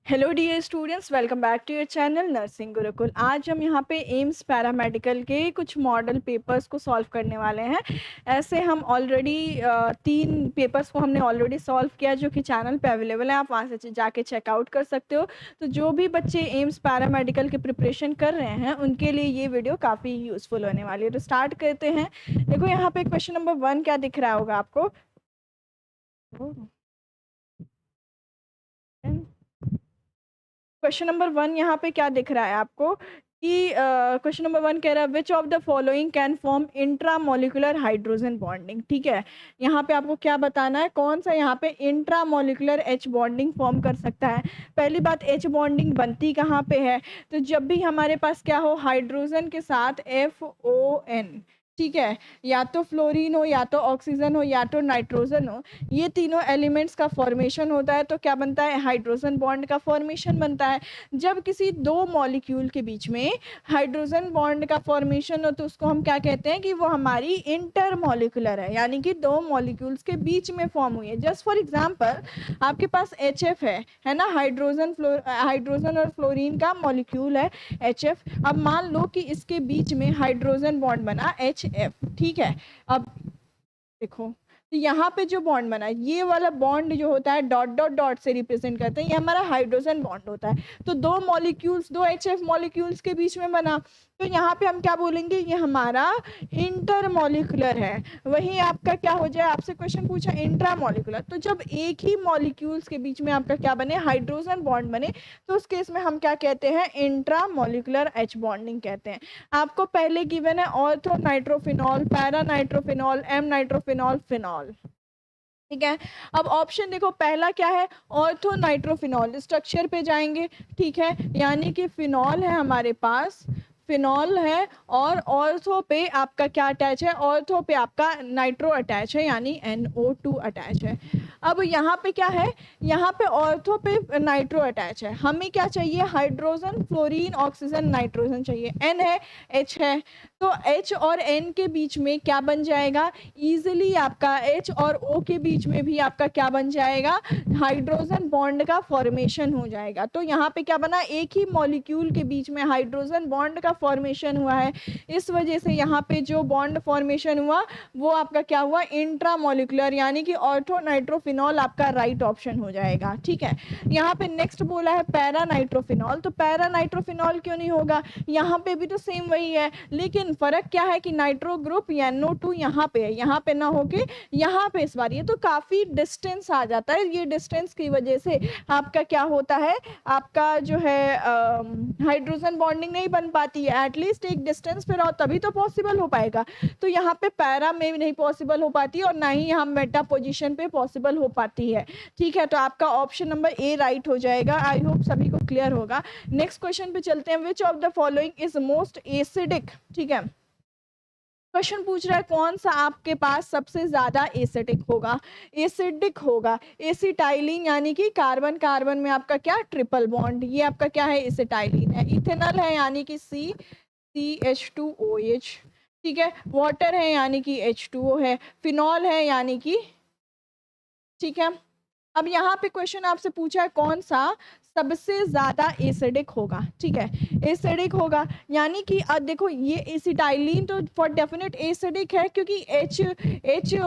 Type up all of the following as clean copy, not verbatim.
Hello dear students, welcome back to your channel nursing Gurukul. आज हम यहाँ पे एम्स पैरामेडिकल के कुछ मॉडल पेपर्स को सॉल्व करने वाले हैं। ऐसे हम ऑलरेडी 3 पेपर्स को हमने ऑलरेडी सॉल्व किया जो कि चैनल पे अवेलेबल है, आप वहाँ से जाके चेकआउट कर सकते हो। तो जो भी बच्चे एम्स पैरामेडिकल की प्रिपरेशन कर रहे हैं उनके लिए ये वीडियो काफ़ी यूज़फुल होने वाली है। तो स्टार्ट करते हैं। देखो यहाँ पे क्वेश्चन नंबर 1 क्या दिख रहा होगा आपको। क्वेश्चन नंबर 1 यहाँ पे क्या दिख रहा है आपको कि क्वेश्चन नंबर 1 कह रहा है which of the following can form intramolecular hydrogen bonding. ठीक है, यहाँ पे आपको क्या बताना है, कौन सा यहाँ पे इंट्रामोलिकुलर एच बॉन्डिंग फॉर्म कर सकता है। पहली बात, एच बॉन्डिंग बनती कहाँ पे है, तो जब भी हमारे पास क्या हो, हाइड्रोजन के साथ FON, ठीक है, या तो फ्लोरीन हो या तो ऑक्सीजन हो या तो नाइट्रोजन हो, ये तीनों एलिमेंट्स का फॉर्मेशन होता है तो क्या बनता है, हाइड्रोजन बॉन्ड का फॉर्मेशन बनता है। जब किसी दो मॉलिक्यूल के बीच में हाइड्रोजन बॉन्ड का फॉर्मेशन हो तो उसको हम क्या कहते हैं कि वो हमारी इंटरमॉलिक्यूलर है, यानी कि दो मॉलिक्यूल्स के बीच में फॉर्म हुई है। जस्ट फॉर एग्जांपल, आपके पास HF है ना, हाइड्रोजन और फ्लोरीन का मॉलिक्यूल है HF। अब मान लो कि इसके बीच में हाइड्रोजन बॉन्ड बना HF, ठीक है। अब देखो, तो यहाँ पे जो बॉन्ड बना है, ये वाला बॉन्ड जो होता है डॉट डॉट डॉट से रिप्रेजेंट करते हैं, ये हमारा हाइड्रोजन बॉन्ड होता है। तो दो मॉलिक्यूल्स, दो HF मॉलिक्यूल्स के बीच में बना, तो यहाँ पे हम क्या बोलेंगे, ये हमारा इंटरमॉलिक्यूलर है। वही आपका क्या हो जाए, आपसे क्वेश्चन पूछा इंट्रामॉलिक्यूलर, तो जब एक ही मॉलिक्यूल्स के बीच में आपका क्या बने, हाइड्रोजन बॉन्ड बने, तो उस केस में हम क्या कहते हैं, इंट्रामॉलिक्यूलर H बॉन्डिंग कहते हैं। आपको पहले गिवन है ortho nitrophenol, para nitrophenol, m nitrophenol, phenol, ठीक है। अब ऑप्शन देखो, पहला क्या है, ऑर्थो नाइट्रोफिनॉल, स्ट्रक्चर पे जाएंगे, ठीक है, यानी कि फिनॉल है हमारे पास, फिनॉल है, और ऑर्थो पे आपका क्या अटैच है, ऑर्थो पे आपका नाइट्रो अटैच है, यानी NO2 अटैच है। अब यहाँ पे क्या है, यहाँ पे ऑर्थो पे नाइट्रो अटैच है, हमें क्या चाहिए, हाइड्रोजन, फ्लोरीन, ऑक्सीजन, नाइट्रोजन चाहिए। N है, H है, तो H और N के बीच में क्या बन जाएगा, इजीली आपका H और O के बीच में भी आपका क्या बन जाएगा, हाइड्रोजन बॉन्ड का फॉर्मेशन हो जाएगा। तो यहाँ पे क्या बना, एक ही मॉलिक्यूल के बीच में हाइड्रोजन बॉन्ड का फॉर्मेशन हुआ है, इस वजह से यहाँ पे जो बॉन्ड फॉर्मेशन हुआ वो आपका क्या हुआ, इंट्रामोलिकुलर, यानी कि ऑर्थो नाइट्रोफिनॉल आपका राइट ऑप्शन हो जाएगा। ठीक है, यहाँ पे नेक्स्ट बोला है पैरा नाइट्रोफिनॉल, तो पैरा नाइट्रोफिनॉल क्यों नहीं होगा, यहाँ पे भी तो सेम वही है, लेकिन फर्क क्या है कि नाइट्रो ग्रुप NO2 यहाँ पे है, यहाँ पे ना होके यहाँ पे इस बार, ये तो काफी डिस्टेंस आ जाता है, ये डिस्टेंस की वजह से आपका क्या होता है, आपका जो है हाइड्रोजन बॉन्डिंग नहीं बन पाती है। एटलीस्ट एक डिस्टेंस पे रहो तभी तो पॉसिबल हो पाएगा, तो यहाँ पे पैरा में भी नहीं पॉसिबल हो पाती और ना ही यहाँ मेटा पोजीशन पे पॉसिबल हो पाती है। ठीक है, तो आपका ऑप्शन नंबर A राइट हो जाएगा। आई होप सभी को क्लियर होगा। नेक्स्ट क्वेश्चन पे चलते हैं, विच of the following is most acidic. ठीक है, क्वेश्चन पूछ रहा है कौन सा आपके पास सबसे ज्यादा एसिडिक होगा, एसिडिक होगा। एसिटाइलिन, यानी कि कार्बन कार्बन में आपका क्या, ट्रिपल बॉन्ड, ये आपका क्या है, एसिटाइलिन है। इथेनॉल है यानी कि CH2OH, ठीक है। वाटर है यानी कि H2O है। फिनॉल है यानी कि, ठीक है। अब यहाँ पे क्वेश्चन आपसे पूछा है कौन सा सबसे ज्यादा एसिडिक होगा। ठीक है, एसिडिक होगा, यानी कि देखो ये एसिटाइलिन तो फॉर डेफिनेट एसिडिक है, क्योंकि H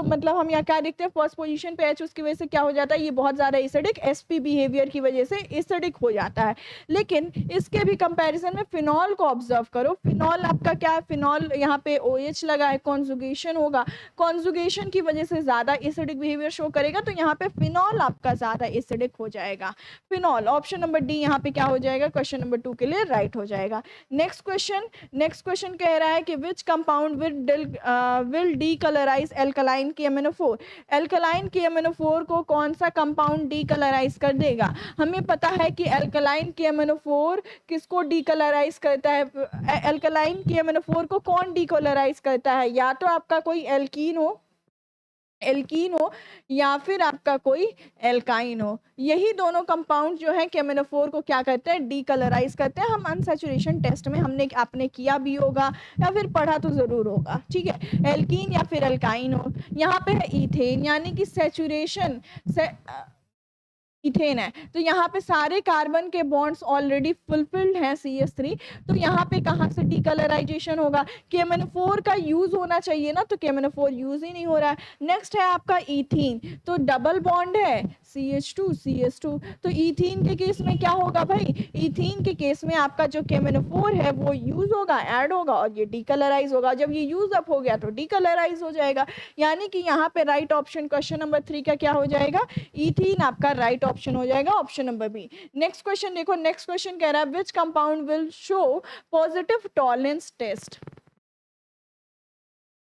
मतलब हम यहाँ क्या देखते हैं, फर्स्ट पोजीशन पे H, उसकी वजह से क्या हो जाता है, ये बहुत ज्यादा एसिडिक, sp बिहेवियर की वजह से एसिडिक हो जाता है। लेकिन इसके भी कंपैरिजन में फिनॉल को ऑब्जर्व करो, फिनॉल आपका क्या है, फिनॉल यहाँ पे OH लगा है, कॉन्जुगेशन होगा, कॉन्जुगेशन की वजह से ज्यादा एसिडिक बिहेवियर शो करेगा, तो यहाँ पे फिनॉल आपका ज्यादा एसिडिक हो जाएगा। फिनॉल, ऑप्शन नंबर D यहाँ पे क्या हो जाएगा, क्वेश्चन नंबर 2 के लिए राइट हो जाएगा। नेक्स्ट क्वेश्चन कह रहा है कि which compound will decolourise alkaline KMnO4। Alkaline KMnO4 को कौन सा कंपाउंड डीकलराइज कर देगा। हमें पता है कि एल्कलाइन KMnO4 किसको डीकलराइज करता है, एल्कलाइन KMnO4 को कौन डीकलराइज करता है, या तो आपका कोई एल्कीन हो या फिर आपका कोई एल्काइन हो। यही दोनों कंपाउंड जो है KMnO4 को क्या करते हैं, डीकलराइज करते हैं। हम अनसैचुरेशन टेस्ट में आपने किया भी होगा या फिर पढ़ा तो जरूर होगा। ठीक है, एल्कीन या फिर एल्काइन हो। यहाँ पे है इथेन, यानी कि सैचुरेशन इथेन है। तो यहाँ पे सारे कार्बन के बॉन्ड्स ऑलरेडी फुलफिल्ड हैं CH3, तो यहाँ पे कहाँ से डीकलराइजेशन होगा? KMnO4 का यूज होना चाहिए ना, तो KMnO4 यूज ही नहीं हो रहा है। नेक्स्ट है आपका इथीन, तो डबल बॉन्ड है CH2 CH2, तो इथीन के केस में क्या होगा भाई? इथीन के केस में आपका जो KMnO4 है वो यूज होगा, ऐड होगा और ये डीकलराइज होगा। जब ये यूज अप हो गया तो डीकलराइज हो जाएगा, यानी कि यहाँ पे राइट ऑप्शन क्वेश्चन नंबर 3 का क्या हो जाएगा? इथीन आपका राइट ऑप्शन हो जाएगा, option number B. Next question देखो, नेक्स्ट क्वेश्चन कह रहा है which compound will show positive Tollens test?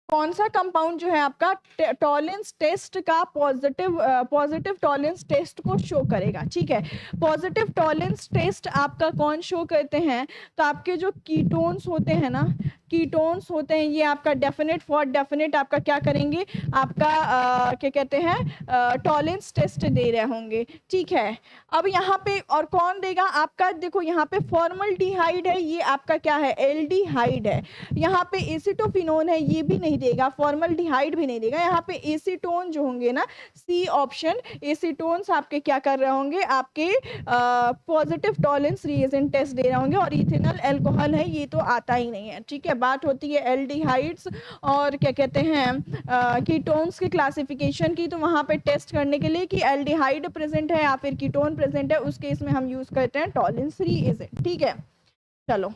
कौन सा कंपाउंड जो है आपका टॉलरेंस टेस्ट का पॉजिटिव टॉलरेंस टेस्ट को शो करेगा? ठीक है, पॉजिटिव टॉलरेंस टेस्ट आपका कौन शो करते हैं? तो आपके जो कीटोन्स होते हैं ना, कीटोन्स होते हैं, ये आपका डेफिनेट फॉर डेफिनेट आपका क्या करेंगे? आपका क्या कहते हैं? टॉलरेंस टेस्ट दे रहे होंगे। ठीक है, अब यहाँ पे और कौन देगा आपका? देखो यहाँ पे फॉर्मल्डिहाइड है, ये आपका क्या है? एल्डिहाइड है। यहाँ पे एसीटोफिनोन है, ये भी नहीं देगा, फॉर्मल्डिहाइड भी नहीं देगा। यहाँ पे एसीटोन जो होंगे ना, सी ऑप्शन, एसीटोन्स आपके क्या कर रहे होंगे? आपके पॉजिटिव टॉलरेंस रिएजेंट टेस्ट दे रहे होंगे, और इथेनॉल अल्कोहल है, ये तो आता ही नहीं है। ठीक है, बात होती है एल्डिहाइड्स और क्या कहते हैं कीटोन्स के क्लासिफिकेशन की, तो वहाँ पे टेस्ट करने के लिए कि एल्डिहाइड प्रेजेंट है या फिर कीटोन प्रेजेंट है, उस केस में हम यूज करते हैं टॉलरेंस रिएजेंट। ठीक है, चलो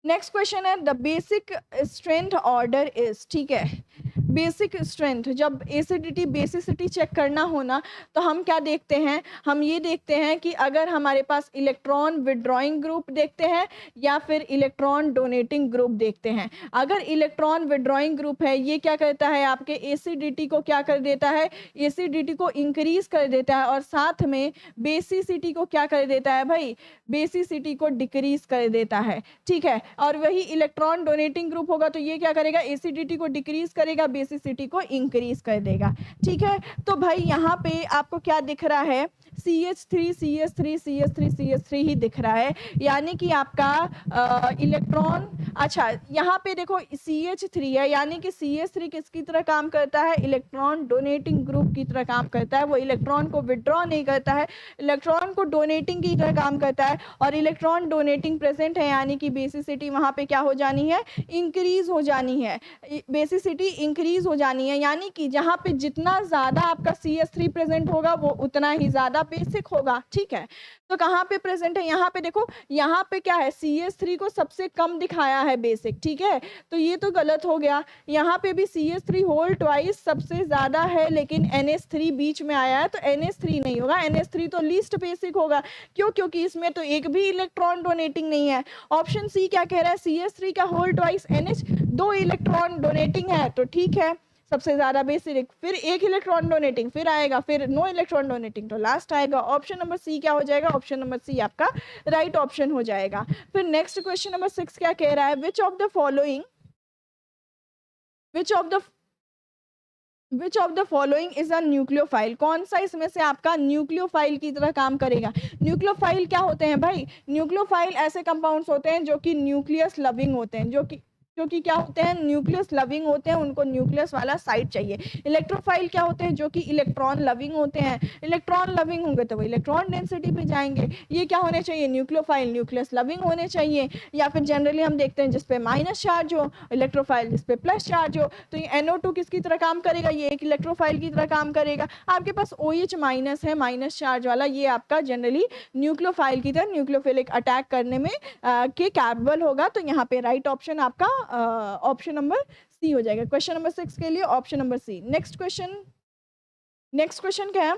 नेक्स्ट क्वेश्चन है the basic strength order is. ठीक है, बेसिक स्ट्रेंथ, जब एसिडिटी बेसिसिटी चेक करना हो ना, तो हम क्या देखते हैं? हम ये देखते हैं कि अगर हमारे पास इलेक्ट्रॉन विड्रॉइंग ग्रुप देखते हैं या फिर इलेक्ट्रॉन डोनेटिंग ग्रुप देखते हैं। अगर इलेक्ट्रॉन विड्रॉइंग ग्रुप है, ये क्या करता है? आपके एसिडिटी को क्या कर देता है? एसिडिटी को इंक्रीज कर देता है, और साथ में बेसिसिटी को क्या कर देता है भाई? बेसिसिटी को डिक्रीज कर देता है। ठीक है, और वही इलेक्ट्रॉन डोनेटिंग ग्रुप होगा तो ये क्या करेगा? एसिडिटी को डिक्रीज करेगा, बेसिसिटी को इंक्रीज कर देगा। ठीक है, तो भाई यहाँ पे आपको क्या दिख रहा है? CH3 CH3 CH3 CH3 ही दिख रहा है, यानी कि आपका इलेक्ट्रॉन, अच्छा यहाँ पे देखो CH3 है, यानी कि CH3 किसकी तरह काम करता है? इलेक्ट्रॉन डोनेटिंग ग्रुप की तरह काम करता है। वो इलेक्ट्रॉन को विड्रॉ नहीं करता है, इलेक्ट्रॉन को डोनेटिंग की तरह काम करता है, और इलेक्ट्रॉन डोनेटिंग प्रेजेंट है, यानी कि बेसिसिटी वहाँ पे क्या हो जानी है? इंक्रीज हो जानी है, बेसिसिटी इंक्रीज हो जानी है, यानी कि जहाँ पे जितना ज़्यादा आपका CH3 प्रेजेंट होगा वो उतना ही ज़्यादा बेसिक होगा। ठीक है, तो कहाँ पे प्रेजेंट है? यहाँ पे देखो, यहाँ पे क्या है? CH3 को सबसे कम दिखाया है बेसिक। ठीक है, तो ये तो गलत हो गया। यहाँ पे भी CH3 होल ट्वाइस सबसे ज़्यादा है, लेकिन NH3 बीच में आया है, तो NH3 नहीं होगा, NH3 तो लीस्ट बेसिक होगा। क्यों? क्योंकि इसमें तो एक भी इलेक्ट्रॉन डोनेटिंग नहीं है। ऑप्शन सी क्या कह रहा है? CH3 का whole twice NH, 2 electron donating है, तो ठीक है, सबसे ज्यादा बेसिक, फिर 1 इलेक्ट्रॉन डोनेटिंग, फिर आएगा फिर नो इलेक्ट्रॉन डोनेटिंग, तो लास्ट आएगा। ऑप्शन नंबर सी क्या हो जाएगा? ऑप्शन नंबर सी आपका राइट ऑप्शन हो जाएगा। फिर नेक्स्ट क्वेश्चन नंबर 6 क्या कह रहा है? Which of the following is a nucleophile? कौन सा इसमें से आपका न्यूक्लियोफाइल की तरह काम करेगा? न्यूक्लियोफाइल क्या होते हैं भाई? न्यूक्लियोफाइल ऐसे कंपाउंड्स होते हैं जो कि न्यूक्लियस लविंग होते हैं, जो कि क्या होते हैं? न्यूक्लियस लविंग होते हैं, उनको न्यूक्लियस वाला साइड चाहिए। इलेक्ट्रोफाइल क्या होते हैं? जो कि इलेक्ट्रॉन लविंग होते हैं। इलेक्ट्रॉन लविंग होंगे तो वो इलेक्ट्रॉन डेंसिटी पे जाएंगे। ये क्या होने चाहिए? न्यूक्लियोफाइल न्यूक्लियस लविंग होने चाहिए। या फिर जनरली हम देखते हैं जिसपे माइनस चार्ज हो, इलेक्ट्रोफाइल जिसपे प्लस चार्ज हो। तो ये NO2 किसकी तरह काम करेगा? ये एक इलेक्ट्रोफाइल की तरह काम करेगा। आपके पास OH माइनस है, माइनस चार्ज वाला, ये आपका जनरली न्यूक्लियोफाइल की तरह न्यूक्लियोफिलिक अटैक करने में के कैपेबल होगा। तो यहाँ पे राइट ऑप्शन आपका ऑप्शन नंबर सी हो जाएगा। क्वेश्चन नंबर 6 के लिए option number C. Next question क्या है?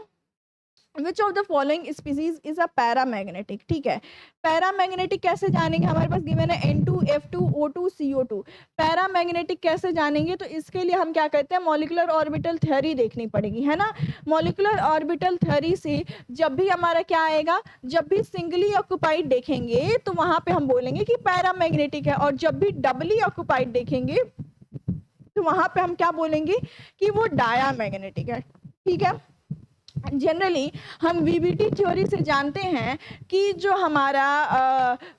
Which of the following species is a paramagnetic? ठीक है, पैरामैग्नेटिक कैसे जानेंगे? हमारे पास गिवन है N2 F2 O2 CO2। Paramagnetic कैसे जानेंगे? तो इसके लिए हम क्या करते हैं? मॉलिक्यूलर ऑर्बिटल थ्योरी देखनी पड़ेगी, है ना। मॉलिक्यूलर ऑर्बिटल थ्योरी से जब भी हमारा क्या आएगा? जब भी सिंगली ऑक्युपाइड देखेंगे तो वहां पे हम बोलेंगे कि पैरामैग्नेटिक है, और जब भी डबली ऑक्युपाइड देखेंगे तो वहां पे हम क्या बोलेंगे? कि वो डायामैग्नेटिक है। ठीक है, जनरली हम वीबीटी थ्योरी से जानते हैं कि जो हमारा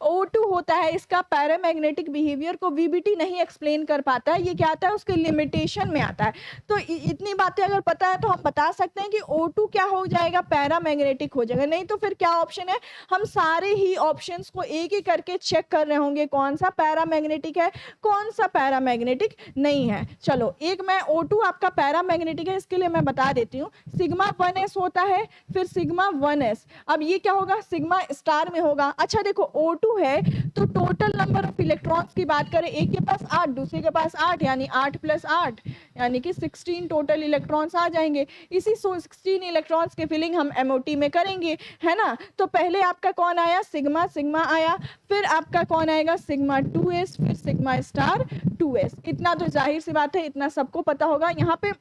O2 होता है, इसका पैरामैग्नेटिक बिहेवियर को वीबीटी नहीं एक्सप्लेन कर पाता है। ये क्या आता है, उसके लिमिटेशन में आता है। तो इतनी बातें अगर पता है तो हम बता सकते हैं कि O2 क्या हो जाएगा, पैरामैग्नेटिक हो जाएगा। नहीं तो फिर क्या ऑप्शन है, हम सारे ही ऑप्शंस को एक एक करके चेक कर रहे होंगे, कौन सा पैरामैग्नेटिक है, कौन सा पैरामैग्नेटिक नहीं है। चलो, एक मैं O2 आपका पैरामैग्नेटिक है, इसके लिए मैं बता देती हूँ। सिग्मा 1s होता है, फिर सिग्मा 1s। अब ये क्या होगा, सिग्मा स्टार में होगा। अच्छा देखो, O2 है तो टोटल नंबर ऑफ इलेक्ट्रॉन्स की बात करें, एक के पास 8, दूसरे के पास 8, यानी 8 + 8 यानी कि 16 टोटल इलेक्ट्रॉन्स आ जाएंगे। इसी 16 इलेक्ट्रॉन्स के फिलिंग हम MOT में करेंगे, है ना। तो पहले आपका कौन आया, सिग्मा सिग्मा आया, फिर आपका कौन आएगा, सिग्मा 2s, फिर सिग्मा स्टार 2s। इतना तो जाहिर सी बात है, इतना सबको पता होगा यहाँ पे।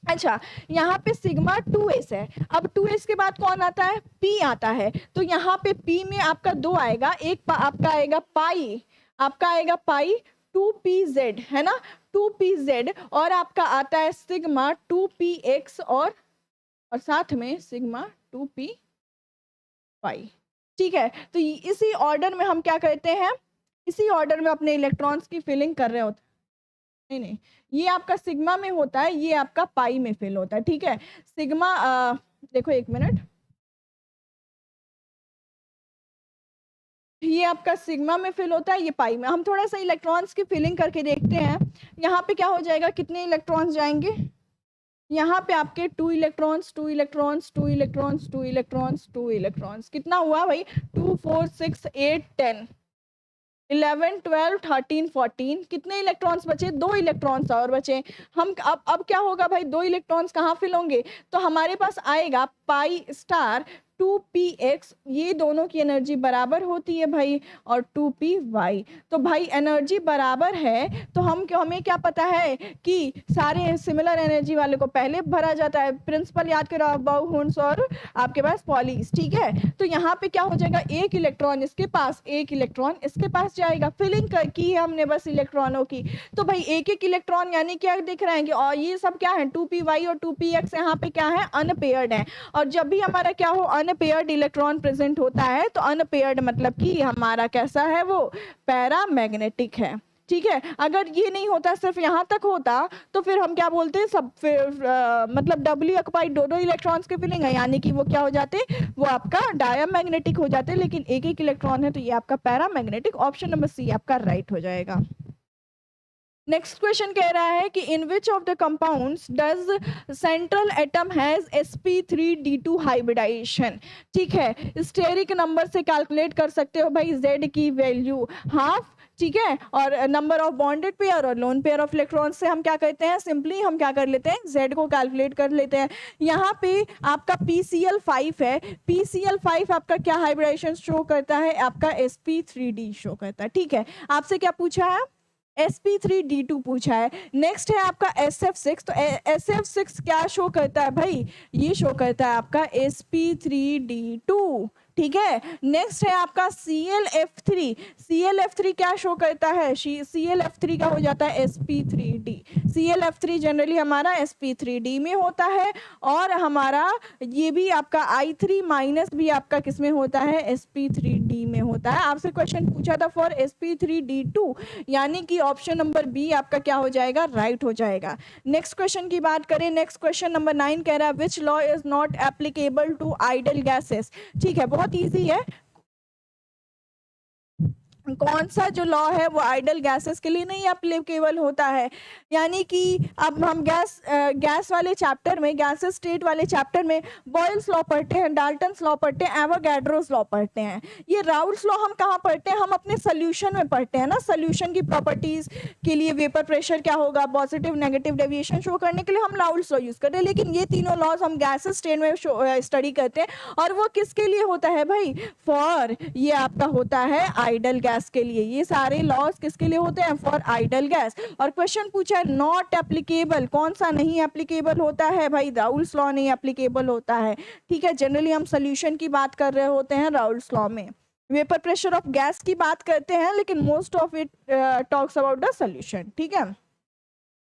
अच्छा, यहाँ पे सिग्मा 2s है। अब 2s के बाद कौन आता है, p आता है। तो यहाँ पे p में आपका 2 आएगा, एक आपका आएगा पाई, आपका आएगा पाई 2pz, है ना, 2pz। और आपका आता है सिग्मा 2px और साथ में सिग्मा 2p पाई। ठीक है, तो इसी ऑर्डर में हम क्या करते हैं, इसी ऑर्डर में अपने इलेक्ट्रॉन्स की फिलिंग कर रहे होते हैं। नहीं, ये आपका सिग्मा में होता है, ये आपका पाई में फिल होता है। ठीक है, सिग्मा देखो एक मिनट, ये आपका सिग्मा में फिल होता है, ये पाई में। हम थोड़ा सा इलेक्ट्रॉन्स की फिलिंग करके देखते हैं। यहाँ पे क्या हो जाएगा, कितने इलेक्ट्रॉन्स जाएंगे, यहाँ पे आपके 2 electrons 2 electrons 2 electrons 2 electrons 2 electrons, कितना हुआ भाई, 2 4 6 8 10 11 12 13 14, कितने इलेक्ट्रॉन्स बचे, 2 इलेक्ट्रॉन्स और बचे। हम अब क्या होगा भाई, 2 इलेक्ट्रॉन्स कहाँ फिल होंगे, तो हमारे पास आएगा पाई स्टार 2px, ये दोनों की एनर्जी बराबर होती है भाई, और 2py। तो भाई एनर्जी बराबर है, तो हमें क्या पता है कि सारे सिमिलर एनर्जी वाले को पहले भरा जाता है। प्रिंसिपल याद करो, बाउहुन्स और आपके पास पॉलीज। ठीक है, तो यहाँ पे क्या हो जाएगा, एक इलेक्ट्रॉन इसके पास, एक इलेक्ट्रॉन इसके पास जाएगा। फिलिंग की है हमने बस इलेक्ट्रॉनों की, तो भाई एक एक इलेक्ट्रॉन यानी क्या दिख रहे हैं, और ये सब क्या है, 2py और 2px यहाँ पे क्या है, अनपेयर्ड है। और जब भी हमारा क्या हो, अनपेयर्ड इलेक्ट्रॉन प्रेजेंट होता है, तो अनपेयर्ड मतलब कि हमारा कैसा है, वो पैरामैग्नेटिक है। ठीक है, अगर ये नहीं होता, सिर्फ यहाँ तक होता, तो फिर हम क्या बोलते हैं, सब फिर मतलब डब्ल्यू ऑक्यूपाइड 2 इलेक्ट्रॉन्स के फिलिंग है, यानी कि वो क्या हो जाते, वो आपका डायमैग्नेटिक हो जाते। लेकिन एक एक इलेक्ट्रॉन है, तो ये आपका पैरामैग्नेटिक। ऑप्शन नंबर सी आपका राइट हो जाएगा। नेक्स्ट क्वेश्चन कह रहा है कि in which of the compounds does central atom has sp3d2 hybridization. ठीक है, स्टेरिक नंबर से कैलकुलेट कर सकते हो भाई, z की वैल्यू हाफ। ठीक है, और नंबर ऑफ बॉन्डेड पेयर और लोन पेयर ऑफ इलेक्ट्रॉन्स से हम क्या कहते हैं, सिंपली हम क्या कर लेते हैं, z को कैलकुलेट कर लेते हैं। यहाँ पे आपका PCl5 है, PCl5 आपका क्या हाइब्रिडाइजेशन शो करता है, आपका sp3d शो करता है। ठीक है, आपसे क्या पूछा है, sp3d2 पूछा है। नेक्स्ट है आपका SF6, तो SF6 क्या शो करता है भाई, ये शो करता है आपका sp3d2। ठीक है, नेक्स्ट है आपका ClF3, ClF3 क्या शो करता है, ClF3 का हो जाता है sp3d। ClF3 जनरली हमारा sp3d में होता है, और हमारा ये भी आपका I3 माइनस भी आपका किस में होता है, sp3d में होता है। आपसे क्वेश्चन पूछा था फॉर sp3d2, यानी कि ऑप्शन नंबर बी आपका क्या हो जाएगा, राइट हो जाएगा। नेक्स्ट क्वेश्चन की बात करें, नेक्स्ट क्वेश्चन नंबर 9 कह रहा है which law is not applicable to ideal gases. ठीक है, बहुत इजी है। कौन सा जो लॉ है वो आइडल गैसेस के लिए नहीं एप्लीकेबल होता है, यानी कि अब हम गैस वाले चैप्टर में, गैस स्टेट वाले चैप्टर में बॉयल्स लॉ पढ़ते हैं, डाल्टन्स लॉ पढ़ते हैं, एवोगैड्रोस लॉ पढ़ते हैं। ये राउल्ट्स लॉ हम कहाँ पढ़ते हैं, हम अपने सोल्यूशन में पढ़ते हैं ना। सोल्यूशन की प्रॉपर्टीज के लिए वेपर प्रेशर क्या होगा, पॉजिटिव नेगेटिव डेविएशन शो करने के लिए हम राउल्ट्स लॉ यूज करते हैं। लेकिन ये तीनों लॉज हम गैस स्टेट में स्टडी करते हैं, और वो किसके लिए होता है भाई, फॉर ये आपका होता है आइडल गैस के लिए। ये सारे लॉज किसके लिए होते हैं, फॉर आइडल गैस। और क्वेश्चन पूछा है नॉट एप्लीकेबल, कौन सा नहीं एप्लीकेबल होता है भाई, राउल्ट्स लॉ नहीं एप्लीकेबल होता है। ठीक है, जनरली हम सोल्यूशन की बात कर रहे होते हैं राउल्ट्स लॉ में, वेपर प्रेशर ऑफ गैस की बात करते हैं, लेकिन most of it talks about the solution. ठीक है,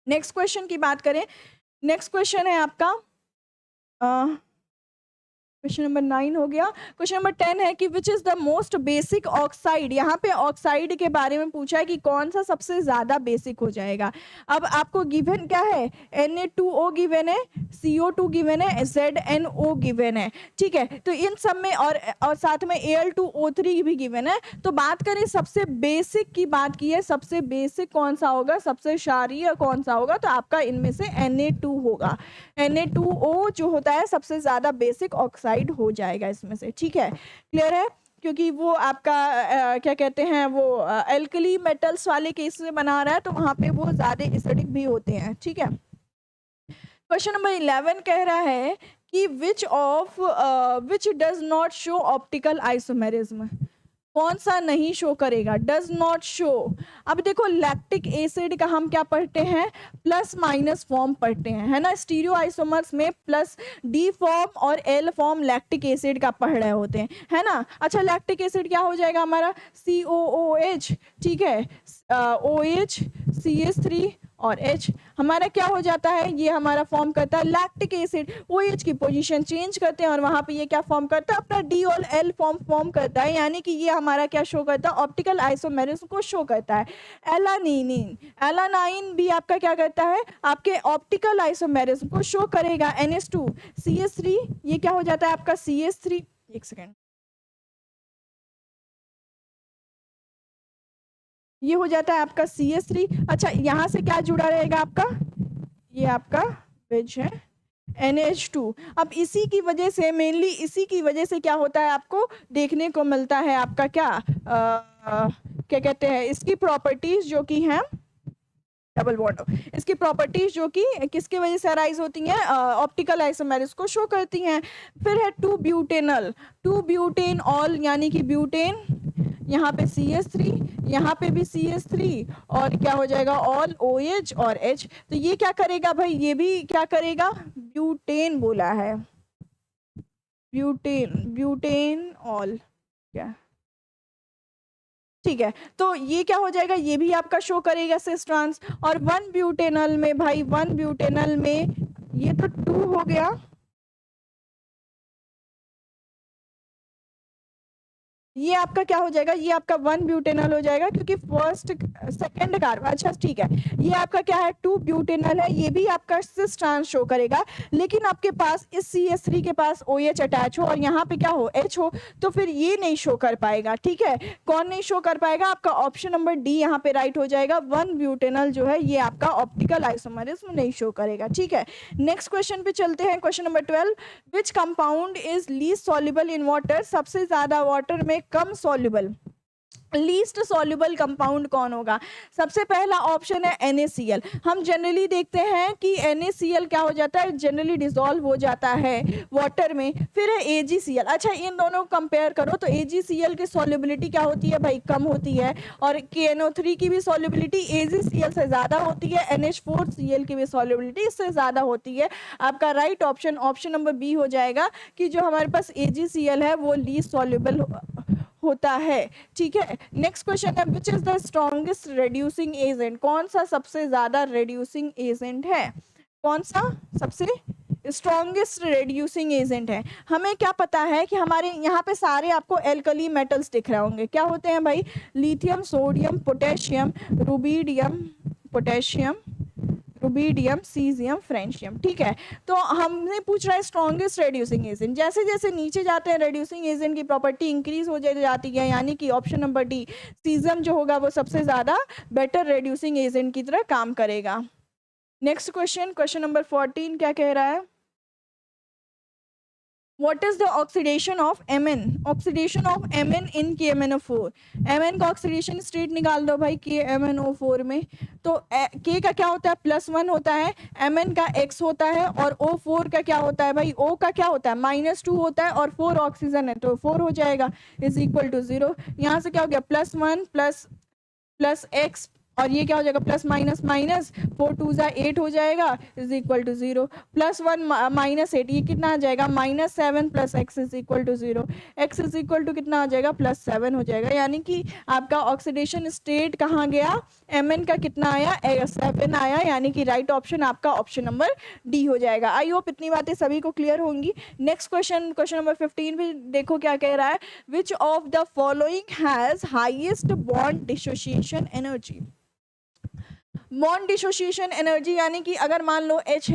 नेक्स्ट क्वेश्चन की बात करें, नेक्स्ट क्वेश्चन है आपका क्वेश्चन नंबर 9 हो गया। क्वेश्चन नंबर 10 है कि विच is the most basic oxide. यहाँ पे ऑक्साइड के बारे में पूछा है कि कौन सा सबसे ज्यादा बेसिक हो जाएगा। अब आपको गिवन क्या है, Na2O गिवन है, CO2 गिवन है, ZnO गिवन है, ठीक है। तो इन सब में और साथ में Al2O3 भी गिवन है। तो बात करें सबसे बेसिक की बात की है, सबसे बेसिक कौन सा होगा, सबसे क्षारीय कौन सा होगा, तो आपका इनमें से Na2 होगा। Na2O जो होता है सबसे ज्यादा बेसिक ऑक्साइड हो जाएगा इसमें से, ठीक है। क्लियर है, क्योंकि वो आपका क्या कहते हैं, वो एल्कली मेटल्स वाले केस में बना रहा है, तो वहां पे वो ज्यादा एसिडिक भी होते हैं, ठीक है। क्वेश्चन नंबर 11 कह रहा है कि which does not show optical isomerism. कौन सा नहीं शो करेगा, डज नॉट शो। अब देखो लैक्टिक एसिड का हम क्या पढ़ते हैं, प्लस माइनस फॉर्म पढ़ते हैं, है ना। स्टीरियो आइसोमर्स में प्लस डी फॉर्म और एल फॉर्म लैक्टिक एसिड का पढ़ रहे होते हैं, है ना। अच्छा लैक्टिक एसिड क्या हो जाएगा हमारा, COOH, ठीक है, OH CH3 और H हमारा क्या हो जाता है, ये हमारा फॉर्म करता है लैक्टिक एसिड। OH की पोजीशन चेंज करते हैं और वहां पे ये क्या फॉर्म करता है, अपना D और L फॉर्म करता है, यानी कि ये हमारा क्या शो करता है, ऑप्टिकल आइसोमेरिज्म को शो करता है। एलानाइन भी आपका क्या करता है, आपके ऑप्टिकल आइसोमेरिज्म को शो करेगा। NH2 CH3 ये क्या हो जाता है आपका CH3, एक सेकेंड, ये हो जाता है आपका CH3। अच्छा यहाँ से क्या जुड़ा रहेगा आपका, ये आपका वेज है NH2। अब इसी की वजह से, मेनली इसी की वजह से क्या होता है, आपको देखने को मिलता है आपका क्या कहते हैं, इसकी प्रॉपर्टीज जो कि हैं डबल बॉन्ड, इसकी प्रॉपर्टीज जो कि किसके वजह से अराइज होती हैं, ऑप्टिकल आइसोमेरिज्म को शो करती हैं। फिर है 2-ब्यूटेनॉल, यानी कि ब्यूटेन, यहाँ पे CH3, यहाँ पे भी CH3 और क्या हो जाएगा ऑल OH और H। तो ये क्या करेगा भाई, ये भी क्या करेगा, ब्यूटेन बोला है, ब्यूटेन ऑल क्या, ठीक है। तो ये क्या हो जाएगा, ये भी आपका शो करेगा सिस ट्रांस। और 1-ब्यूटेनल में भाई, 1-ब्यूटेनल में ये तो 2 हो गया, ये आपका क्या हो जाएगा, ये आपका 1-ब्यूटेनल हो जाएगा, क्योंकि सेकंड कार्बन, अच्छा ठीक है, ये आपका क्या है 2-ब्यूटेनल है, ये भी आपका सिस ट्रांस शो करेगा। लेकिन आपके पास इस CH3 के पास OH अटैच हो और यहाँ पे क्या हो H हो, तो फिर ये नहीं शो कर पाएगा, ठीक है। कौन नहीं शो कर पाएगा, आपका ऑप्शन नंबर डी यहाँ पे राइट हो जाएगा। 1-ब्यूटेनल जो है ये आपका ऑप्टिकल आइसोमेरिज्म नहीं शो करेगा, ठीक है। नेक्स्ट क्वेश्चन पे चलते हैं, question number 12, which compound is least soluble in water. सबसे ज्यादा वाटर में कम सॉल्युबल, लीस्ट सॉल्युबल कंपाउंड कौन होगा। सबसे पहला ऑप्शन है NaCl। हम जनरली देखते हैं कि NaCl क्या हो जाता है, जनरली डिसॉल्व हो जाता है वाटर में। फिर है AgCl। अच्छा इन दोनों को कंपेयर करो तो AgCl की सॉल्युबिलिटी क्या होती है भाई, कम होती है, और KNO3 की भी सॉल्युबिलिटी AgCl से ज्यादा होती है, NH4Cl की भी सॉल्युबिलिटी इससे ज्यादा होती है। आपका right option option number B हो जाएगा कि जो हमारे पास AgCl है वो लीस्ट सॉल्युबल होता है, ठीक है। नेक्स्ट क्वेश्चन है, which is the strongest reducing agent. कौन सा सबसे ज्यादा रेड्यूसिंग एजेंट है, कौन सा सबसे स्ट्रॉन्गेस्ट रेड्यूसिंग एजेंट है। हमें क्या पता है कि हमारे यहाँ पे सारे आपको एल्कली मेटल्स दिख रहे होंगे, क्या होते हैं भाई, lithium, sodium, potassium, rubidium, potassium, rubidium, caesium, francium, ठीक है। तो हमने पूछ रहा है स्ट्रॉन्गेस्ट रेड्यूसिंग एजेंट। जैसे जैसे नीचे जाते हैं रेड्यूसिंग एजेंट की प्रॉपर्टी इंक्रीज हो जाती है, यानी कि ऑप्शन नंबर डी सीजियम जो होगा वो सबसे ज्यादा बेटर रेड्यूसिंग एजेंट की तरह काम करेगा। नेक्स्ट क्वेश्चन, क्वेश्चन नंबर 14 क्या कह रहा है, What is the oxidation of Mn? Oxidation of Mn in KMnO4। Mn का ऑक्सीडेशन स्टेट निकाल दो भाई KMnO4 में। तो K का क्या होता है, +1 होता है, Mn का X होता है, और O4 का क्या होता है भाई, O का क्या होता है -2 होता है, और 4 ऑक्सीजन है तो 4 हो जाएगा, इज इक्वल टू 0। यहाँ से क्या हो गया +1 प्लस X और ये क्या हो जाएगा, प्लस माइनस माइनस, 4 2 जा 8 हो जाएगा, इज इक्वल टू 0, +1 -8, ये कितना आ जाएगा, -7 + x is equal to 0, x is equal to कितना आ जाएगा, +7 हो जाएगा। यानी कि आपका ऑक्सीडेशन स्टेट कहाँ गया, Mn का कितना आया, 7 आया, यानी कि राइट ऑप्शन आपका ऑप्शन नंबर डी हो जाएगा। आई होप इतनी बातें सभी को क्लियर होंगी। नेक्स्ट क्वेश्चन, क्वेश्चन नंबर 15 भी देखो क्या कह रहा है, which of the following has highest bond dissociation energy. Bond dissociation energy यानी कि अगर मान लो H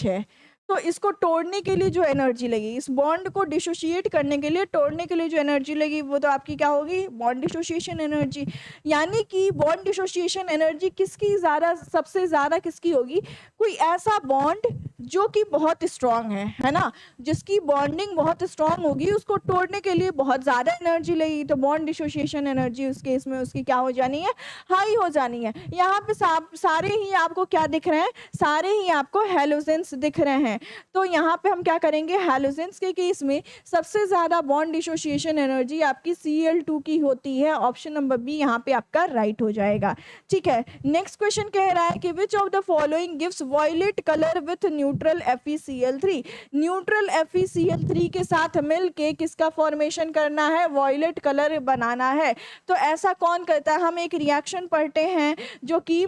है तो इसको तोड़ने के लिए जो एनर्जी लगेगी, इस बॉन्ड को डिसोशिएट करने के लिए, तोड़ने के लिए जो एनर्जी लगेगी वो तो आपकी क्या होगी, बॉन्ड डिसोशिएशन एनर्जी। यानी कि बॉन्ड डिसोशिएशन एनर्जी किसकी ज़्यादा, सबसे ज़्यादा किसकी होगी, कोई ऐसा बॉन्ड जो कि बहुत स्ट्रांग है ना, जिसकी बॉन्डिंग बहुत स्ट्रांग होगी, उसको तोड़ने के लिए बहुत ज़्यादा एनर्जी लगेगी, तो बॉन्ड डिसोशिएशन एनर्जी उस केस में उसकी क्या हो जानी है, हाई हो जानी है। यहाँ पे सारे ही आपको क्या दिख रहे हैं, सारे ही आपको हैलोजेंस दिख रहे हैं। तो यहाँ पे हम क्या करेंगे, हैलोजेंस के केस में सबसे ज्यादा बॉन्ड डिसोसिएशन एनर्जी आपकी Cl2 की होती है। ऑप्शन नंबर बी यहाँ पे आपका राइट हो जाएगा। ठीक है, नेक्स्ट क्वेश्चन कह रहा है कि which of the following gives violet colour with neutral FeCl3। Neutral FeCl3 के साथ मिलके किसका फॉर्मेशन करना है, वॉयलेट कलर बनाना है। तो ऐसा कौन करता है, हम एक रिएक्शन पढ़ते हैं जो कि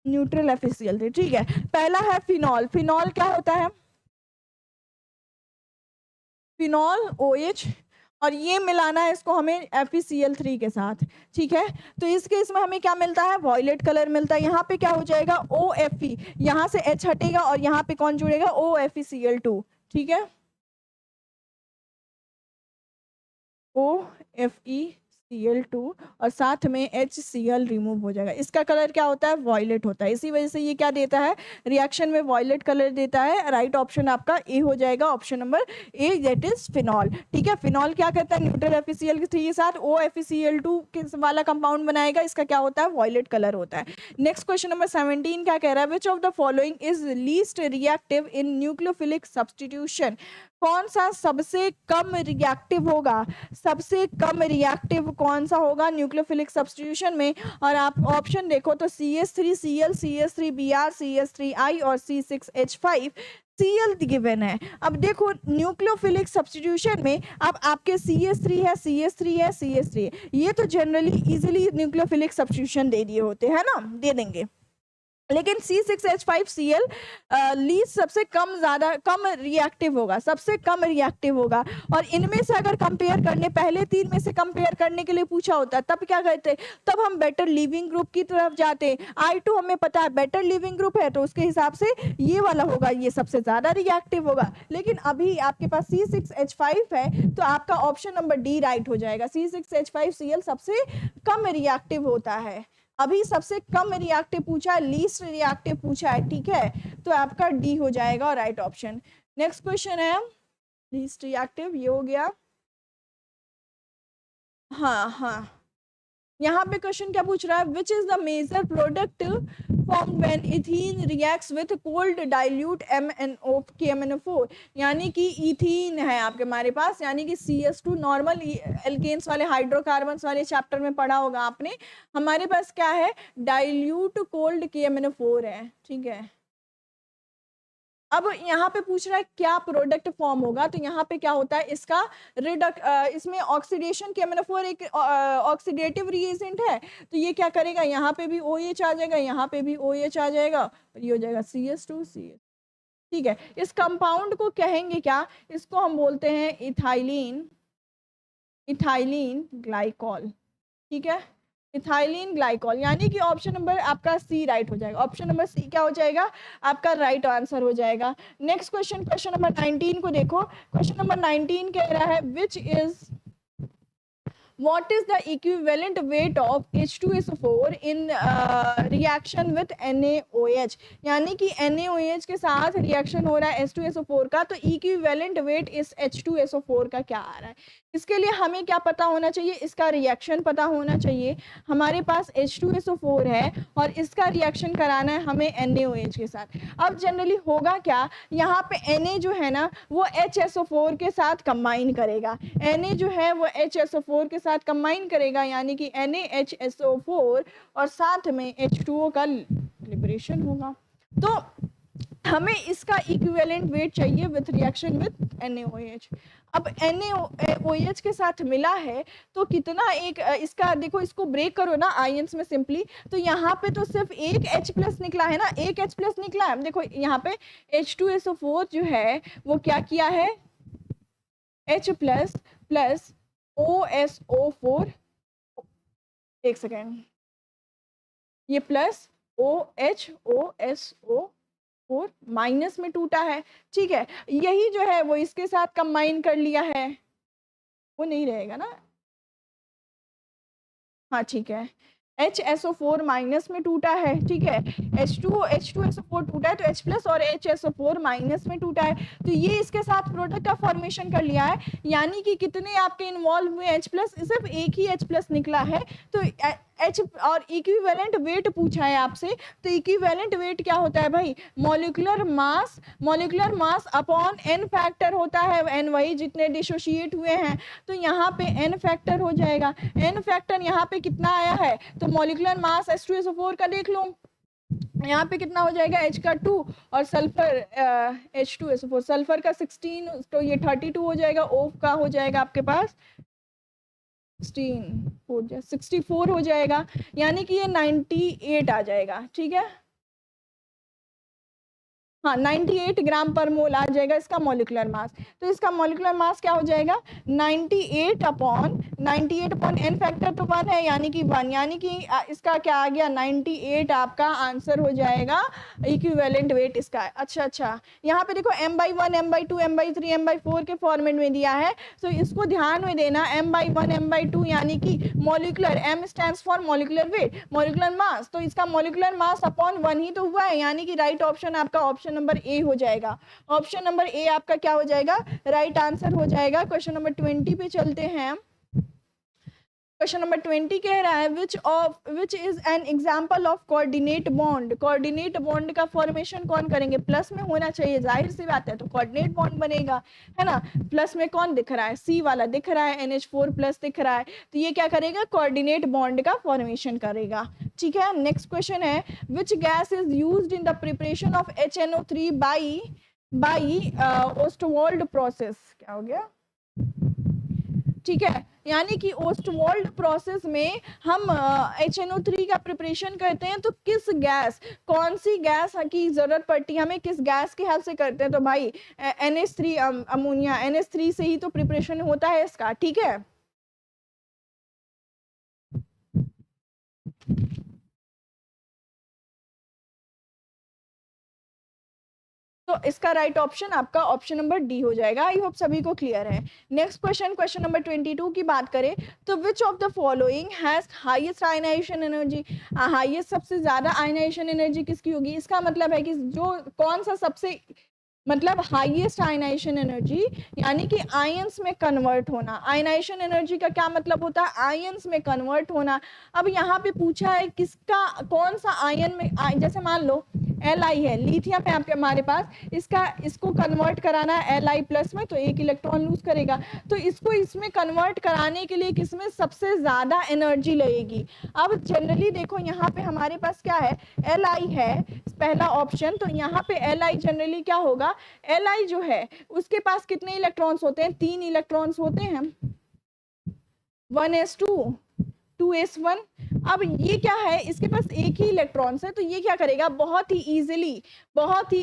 न्यूट्रल FeCl3, ठीक है। पहला है फिनॉल। फिनॉल क्या होता है, फिनॉल OH, और ये मिलाना है इसको हमें FeCl3 के साथ, ठीक है। तो इस केस में हमें क्या मिलता है, वॉयलेट कलर मिलता है। यहाँ पे क्या हो जाएगा, OFe, यहाँ से H हटेगा और यहाँ पे कौन जुड़ेगा, OFeCl2, ठीक है, OFeCl2 और साथ में HCl रिमूव हो जाएगा। इसका कलर क्या होता है, वॉयलेट होता है। इसी वजह से ये क्या देता है, रिएक्शन में वॉयलेट कलर देता है। राइट ऑप्शन आपका ए हो जाएगा, option number A, that is phenol. ठीक है, फिनॉल क्या करता है, न्यूट्रल FeCl3 के साथ OFeCl2 वाला कंपाउंड बनाएगा, इसका क्या होता है, वॉयलेट कलर होता है। नेक्स्ट क्वेश्चन नंबर 17 क्या कह रहा है, which of the following is least reactive in nucleophilic substitution. कौन सा सबसे कम रिएक्टिव होगा, सबसे कम रिएक्टिव कौन सा होगा न्यूक्लियोफिलिक सब्स्टिट्यूशन में। और आप ऑप्शन देखो तो CH3Cl, CH3Br, CH3I और C6H5 Cl गिवन है। अब देखो न्यूक्लियोफिलिक सब्स्टिट्यूशन में अब आपके CH3 है, CH3 है, CH3 है, ये तो जनरली इजीली न्यूक्लियोफिलिक सब्स्टिट्यूशन दे दिए होते हैं ना, दे देंगे। लेकिन C6H5Cl लीस्ट सबसे कम, ज्यादा कम रिएक्टिव होगा, सबसे कम रिएक्टिव होगा। और इनमें से अगर कंपेयर करने, पहले तीन में से कंपेयर करने के लिए पूछा होता तब क्या करते, तब हम बेटर लिविंग ग्रुप की तरफ जाते। I2 हमें पता है बेटर लिविंग ग्रुप है, तो उसके हिसाब से ये वाला होगा, ये सबसे ज्यादा रिएक्टिव होगा। लेकिन अभी आपके पास C6H5 है, तो आपका ऑप्शन नंबर डी राइट हो जाएगा। C6H5Cl सबसे कम रिएक्टिव होता है। अभी सबसे कम रिएक्टिव पूछा है, लीस्ट रिएक्टिव पूछा है, ठीक है, तो आपका डी हो जाएगा राइट ऑप्शन। नेक्स्ट क्वेश्चन है लीस्ट रिएक्टिव, ये हो गया। हाँ, यहाँ पे क्वेश्चन क्या पूछ रहा है, which is the major product form when ethene reacts with cold dilute MnO KMnO4। यानी कि इथीन है आपके हमारे पास, यानी कि CS2 नॉर्मल एल्केन्स वाले हाइड्रोकार्बन्स वाले चैप्टर में पढ़ा होगा आपने। हमारे पास क्या है, डाइल्यूट कोल्ड KMnO4 है, ठीक है। अब यहाँ पे पूछ रहा है क्या प्रोडक्ट फॉर्म होगा, तो यहाँ पे क्या होता है, इसका इसमें ऑक्सीडेशन, KMnO4 एक ऑक्सीडेटिव रिएजेंट है, तो ये क्या करेगा, यहाँ पे भी OH आ जाएगा, यहाँ पे भी OH आ जाएगा, और ये हो जाएगा CS2CH। ठीक है, इस कंपाउंड को कहेंगे क्या, इसको हम बोलते हैं इथाइलिन ग्लाइकॉल। ठीक है, इथाइलिन ग्लाइकॉल, यानी कि ऑप्शन नंबर आपका सी राइट हो जाएगा। ऑप्शन नंबर सी क्या हो जाएगा, आपका राइट आंसर हो जाएगा। नेक्स्ट क्वेश्चन, क्वेश्चन नंबर 19 को देखो। क्वेश्चन नंबर 19 कह रहा है which is what is the equivalent weight of H2SO4 in reaction with NaOH। यानी कि NaOH के साथ रिएक्शन हो रहा है H2SO4 का, तो इक्विवेलेंट वेट इस H2SO4 का क्या आ रहा है। इसके लिए हमें क्या पता होना चाहिए, इसका रिएक्शन पता होना चाहिए। हमारे पास H2SO4 है और इसका रिएक्शन कराना है हमें NaOH के साथ। अब जनरली होगा क्या, यहाँ पे Na जो है ना वो HSO4 के साथ कंबाइन करेगा, Na जो है वो HSO4 के साथ साथ कंबाइन करेगा, यानी कि NaHSO4 और साथ में H2O का लिबरेशन होगा। तो हमें इसका इक्विवेलेंट वेट चाहिए विथ रिएक्शन विथ NaOH। अब NaOH के साथ मिला है तो कितना एक इसका देखो, इसको ब्रेक करो ना आयंस में सिंपली, तो यहाँ पे तो सिर्फ एक H प्लस निकला है ना, एक H प्लस निकला है। देखो यहाँ पे H2SO4 जो है वो क्या किया है, H प्लस प्लस OSO4, एक सेकेंड, ये प्लस OHOSO4 माइनस में टूटा है, ठीक है। यही जो है वो इसके साथ कंबाइन कर लिया है, वो नहीं रहेगा ना, हाँ ठीक है, HSO4 माइनस में टूटा है, ठीक है, H2SO4 टूटा है तो H प्लस और HSO4 माइनस में टूटा है, तो ये इसके साथ प्रोडक्ट का फॉर्मेशन कर लिया है। यानी कि कितने आपके इन्वॉल्व हुए H प्लस, सिर्फ एक ही H प्लस निकला है। तो H और इक्विवेलेंट वेट पूछा है आपसे, तो इक्विवेलेंट वेट क्या होता है भाई, molecular mass upon n factor होता है, n वही जितने डिसोशिएट हुए हैं, तो यहाँ पे n फैक्टर हो जाएगा। n फैक्टर यहाँ पे कितना आया है, तो मॉलिक्यूलर मास H2SO4 का देख लो, यहाँ पे कितना हो जाएगा, H का 2 और सल्फर H2SO4, सल्फर का 16, तो ये 32 हो जाएगा, O का हो जाएगा आपके पास 64 हो जाएगा, यानी कि ये 98 आ जाएगा, ठीक है, हाँ 98 ग्राम पर मोल आ जाएगा इसका मॉलिक्यूलर मास। तो इसका मॉलिक्यूलर मास क्या हो जाएगा, 98 अपॉन n फैक्टर तो 1 है, यानी कि 1, यानी कि इसका क्या आ गया, 98 आपका आंसर हो जाएगा, इक्विवेलेंट वेट इसका है। अच्छा, यहाँ पे देखो m/1, m/2, m/3, m/4 के फॉर्मेट में दिया है, तो इसको ध्यान में देना, m/1, m/2 यानी कि molecular, m stands for molecular weight, molecular mass, तो इसका मॉलिक्यूलर मास अपॉन 1 ही तो हुआ है, यानी कि राइट ऑप्शन आपका ऑप्शन नंबर ए हो जाएगा। ऑप्शन नंबर ए आपका क्या हो जाएगा, राइट आंसर हो जाएगा। क्वेश्चन नंबर 20 पे चलते हैं। क्वेश्चन नंबर 20 कह रहा है which is an example of coordinate bond. Coordinate bond का फॉर्मेशन कौन करेंगे, प्लस में होना चाहिए, जाहिर सी बात है, तो कोऑर्डिनेट बॉन्ड बनेगा, है ना। प्लस में कौन दिख रहा है, सी वाला दिख रहा है, NH4 प्लस दिख रहा है, तो ये क्या करेगा, कोऑर्डिनेट बॉन्ड का फॉर्मेशन करेगा, ठीक है। नेक्स्ट क्वेश्चन है which gas is used in the preparation of HNO3 by Ostwald process. क्या हो गया, ठीक है, यानी कि ओस्टवाल्ड प्रोसेस में हम HNO3 का प्रिपरेशन करते हैं, तो किस गैस, कौन सी गैस की जरूरत पड़ती है हमें, किस गैस के हेल्प से करते हैं, तो भाई NH3 अमोनिया, NH3 से ही तो प्रिपरेशन होता है इसका, ठीक है। तो इसका राइट ऑप्शन आपका ऑप्शन नंबर डी हो जाएगा। आई होप सभी को क्लियर है। नेक्स्ट क्वेश्चन, क्वेश्चन नंबर 22 की बात करें तो which of the following has highest ionisation energy. Highest, सबसे ज्यादा आयनाइजेशन एनर्जी किसकी होगी, इसका मतलब है कि जो कौन सा सबसे मतलब हाईएस्ट आयनाइजेशन एनर्जी, यानी कि आयंस में कन्वर्ट होना। आयनाइजेशन एनर्जी का क्या मतलब होता है, आयंस में कन्वर्ट होना। अब यहाँ पे पूछा है किसका, कौन सा आयन में, जैसे मान लो Li है, लिथियम है आपके हमारे पास, इसको कन्वर्ट कराना है Li प्लस में, तो एक इलेक्ट्रॉन लूज करेगा, तो इसको इसमें कन्वर्ट कराने के लिए किसमें सबसे ज्यादा एनर्जी लगेगी। अब जनरली देखो यहाँ पे हमारे पास क्या है, Li है पहला ऑप्शन, तो यहाँ पे Li जनरली क्या होगा, Li जो है उसके पास कितने इलेक्ट्रॉन्स होते हैं, 3 इलेक्ट्रॉन्स होते हैं, 1s2 2s1। अब ये क्या है, इसके पास एक ही इलेक्ट्रॉन्स है, तो ये क्या करेगा, बहुत ही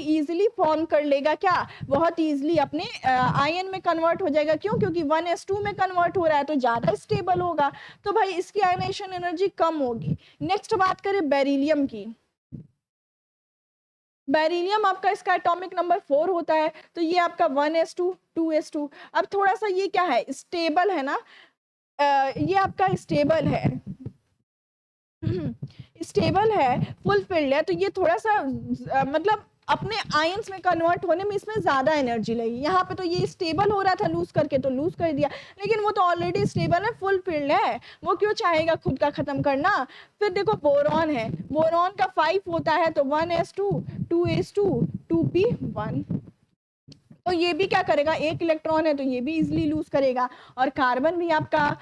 इजीली फॉर्म कर लेगा, क्या बहुत इजीली अपने आयन में कन्वर्ट हो जाएगा। क्यों, क्योंकि 1s2 में कन्वर्ट हो रहा है तो ज्यादा स्टेबल होगा, तो भाई इसकी आयनाइजेशन एनर्जी कम होगी। नेक्स्ट बात करें बेरिलियम की। बेरिलियम आपका इसका एटॉमिक नंबर 4 होता है, तो ये आपका 1s2 2s2। अब थोड़ा सा ये क्या है, स्टेबल है ना, ये आपका स्टेबल है स्टेबल है, फुलफिल्ड है, तो ये थोड़ा सा मतलब अपने आयंस में कन्वर्ट होने में इसमें ज्यादा एनर्जी लगी। यहाँ पे तो ये स्टेबल हो रहा था लूज करके, तो लूज कर दिया, लेकिन वो तो ऑलरेडी स्टेबल है, फुलफिल्ड है, वो क्यों चाहेगा खुद का खत्म करना। फिर देखो बोरॉन है, बोरॉन का 5 होता है, तो 1s2 2s2 2p1। तो ये भी क्या करेगा, एक इलेक्ट्रॉन है तो ये भी इजिली लूज करेगा, और कार्बन भी आपका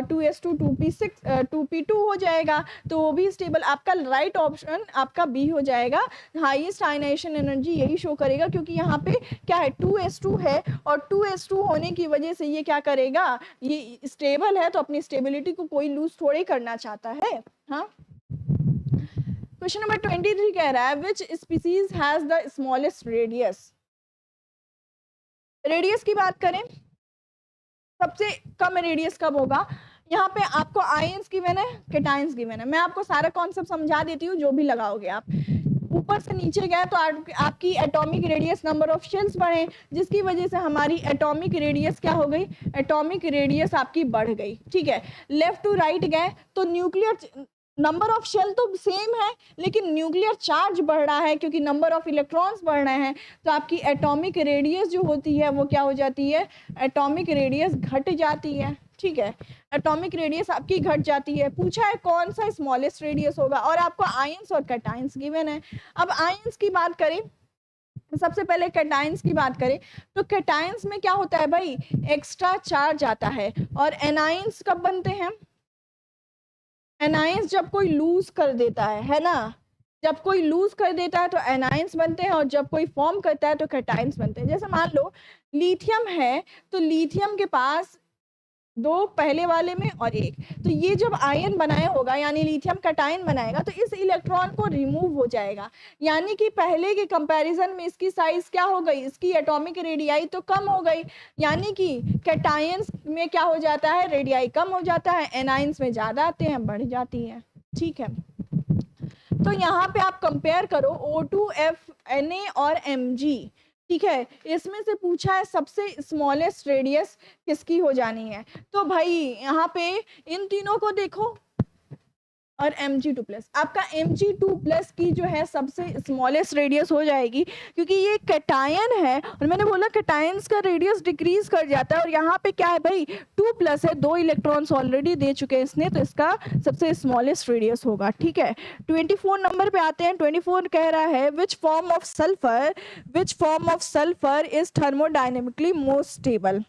2s2 2p6 2p2 हो जाएगा, तो वो भी स्टेबल। आपका राइट ऑप्शन आपका बी हो जाएगा, हाईएस्ट आयनाइजेशन एनर्जी यही शो करेगा, क्योंकि यहाँ पे क्या है 2s2 है, और 2s2 होने की वजह से ये क्या करेगा, ये स्टेबल है, तो अपनी स्टेबिलिटी को कोई लूज थोड़ी करना चाहता है। हाँ, क्वेश्चन नंबर 23 कह रहा है which species has the smallest radius. Radius की बात करें, सबसे कम रेडियस कब होगा, यहाँ पे आपको आयंस गिवन है, कैटायंस गिवन है। मैं आपको सारा कॉन्सेप्ट समझा देती हूँ, जो भी लगाओगे आप। ऊपर से नीचे गए तो आपकी atomic radius, number of shells बढ़े, जिसकी वजह से हमारी एटॉमिक रेडियस क्या हो गई, एटॉमिक रेडियस आपकी बढ़ गई। ठीक है, लेफ्ट टू राइट गए तो न्यूक्लियर नंबर ऑफ शेल तो सेम है, लेकिन न्यूक्लियर चार्ज बढ़ रहा है, क्योंकि नंबर ऑफ इलेक्ट्रॉन्स बढ़ रहे हैं, तो आपकी एटॉमिक रेडियस जो होती है वो क्या हो जाती है, एटॉमिक रेडियस घट जाती है। ठीक है, एटॉमिक रेडियस आपकी घट जाती है। पूछा है कौन सा स्मॉलेस्ट रेडियस होगा, और आपको आयंस और कैटायंस गिवन है। अब आयंस की बात करें, सबसे पहले कैटायंस की बात करें तो कैटायंस में क्या होता है भाई, एक्स्ट्रा चार्ज आता है। और एनायंस कब बनते हैं, एनायंस जब कोई लूज कर देता है ना, जब कोई लूज कर देता है तो एनायंस बनते हैं, और जब कोई फॉर्म करता है तो कैटायंस बनते हैं। जैसे मान लो लिथियम है, तो लिथियम के पास दो पहले वाले में और एक, तो ये जब आयन बनाया होगा यानी लिथियम कैटायन बनाएगा, तो इस इलेक्ट्रॉन को रिमूव हो जाएगा, यानी कि पहले के कंपैरिजन में इसकी साइज क्या हो गई, इसकी एटॉमिक रेडियाई तो कम हो गई, यानी कि कैटायंस में क्या हो जाता है, रेडियाई कम हो जाता है, एनायंस में ज्यादा आते हैं, बढ़ जाती है। ठीक है, तो यहाँ पे आप कंपेयर करो O2 Na और Mg। ठीक है, इसमें से पूछा है सबसे स्मॉलेस्ट रेडियस किसकी हो जानी है, तो भाई यहाँ पे इन तीनों को देखो, और Mg2+, आपका Mg2+ की जो है सबसे स्मॉलेस्ट रेडियस हो जाएगी, क्योंकि ये कैटायन है, और मैंने बोला कैटायंस का रेडियस डिक्रीज कर जाता है, और यहाँ पे क्या है भाई 2+ है, 2 इलेक्ट्रॉन्स ऑलरेडी दे चुके हैं इसने, तो इसका सबसे स्मॉलेस्ट रेडियस होगा। ठीक है, 24 नंबर पे आते हैं। 24 कह रहा है which form of sulphur is thermodynamically most stable,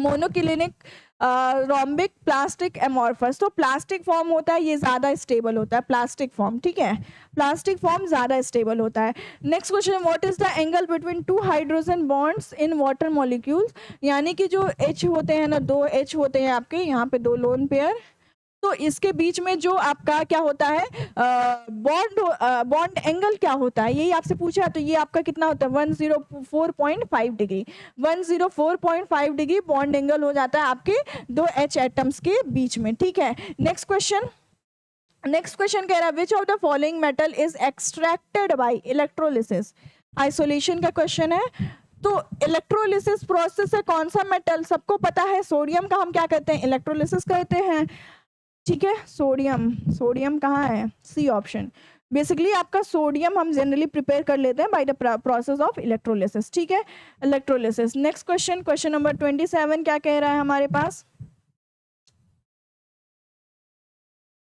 monoclinic, rhombic, plastic, amorphous. तो प्लास्टिक फॉर्म होता है, ये ज्यादा स्टेबल होता है, प्लास्टिक फॉर्म। ठीक है, प्लास्टिक फॉर्म ज्यादा स्टेबल होता है। Next question, what is the angle between 2 hydrogen bonds in water molecules, यानी कि जो H होते हैं ना, 2 H होते हैं आपके, यहाँ पे 2 लोन पेयर, तो इसके बीच में जो आपका क्या होता है बॉन्ड एंगल क्या होता है, यही आपसे पूछा, तो ये आपका कितना होता है 104.5 डिग्री, 104.5 डिग्री बॉन्ड एंगल हो जाता है आपके 2 H एटम्स के बीच में। ठीक है, नेक्स्ट क्वेश्चन कह रहा है which of the following metal is extracted bye electrolysis, isolation का क्वेश्चन है। तो इलेक्ट्रोलिसिस प्रोसेस से कौन सा मेटल, सबको पता है सोडियम का हम क्या करते हैं, इलेक्ट्रोलिसिस करते हैं। ठीक है, सोडियम कहाँ है, सी ऑप्शन। बेसिकली आपका सोडियम हम जनरली प्रिपेयर कर लेते हैं by the process of electrolysis. ठीक है, इलेक्ट्रोलिसिस। नेक्स्ट क्वेश्चन नंबर 27 क्या कह रहा है हमारे पास,